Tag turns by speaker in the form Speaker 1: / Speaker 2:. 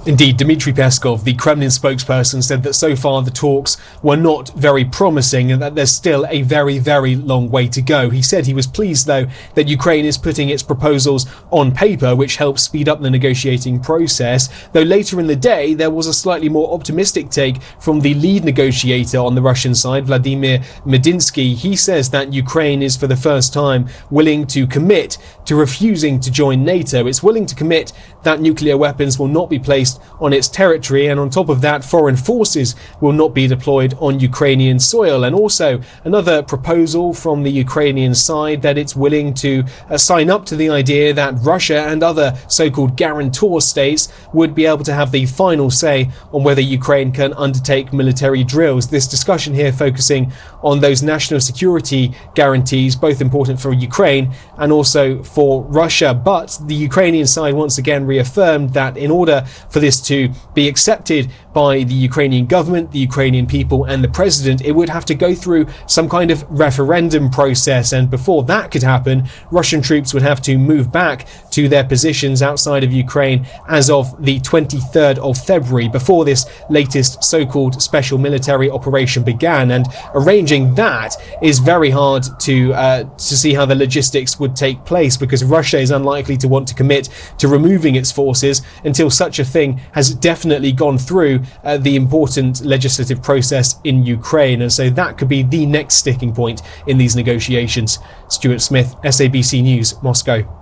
Speaker 1: Indeed, Dmitry Peskov, the Kremlin spokesperson, said that so far the talks were not very promising and that there's still a very, very long way to go. He said he was pleased, though, that Ukraine is putting its proposals on paper, which helps speed up the negotiating process. Though later in the day, there was a slightly more optimistic take from the lead negotiator on the Russian side, Vladimir Medinsky. He says that Ukraine is for the first time willing to commit to refusing to join NATO. It's willing to commit that nuclear weapons will not be placed on its territory, and on top of that, foreign forces will not be deployed on Ukrainian soil. And also another proposal from the Ukrainian side that it's willing to sign up to the idea that Russia and other so-called guarantor states would be able to have the final say on whether Ukraine can undertake military drills. This discussion here focusing on those national security guarantees, both important for Ukraine and also for Russia. But the Ukrainian side once again reaffirmed that in order for this to be accepted by the Ukrainian government, the Ukrainian people and the president, it would have to go through some kind of referendum process, and before that could happen, Russian troops would have to move back to their positions outside of Ukraine as of the 23rd of February, before this latest so-called special military operation began. And arranging that is very hard to see how the logistics would take place, because Russia is unlikely to want to commit to removing its forces until such a thing has definitely gone through the important legislative process in Ukraine. And so that could be the next sticking point in these negotiations. Stuart Smith, SABC News, Moscow.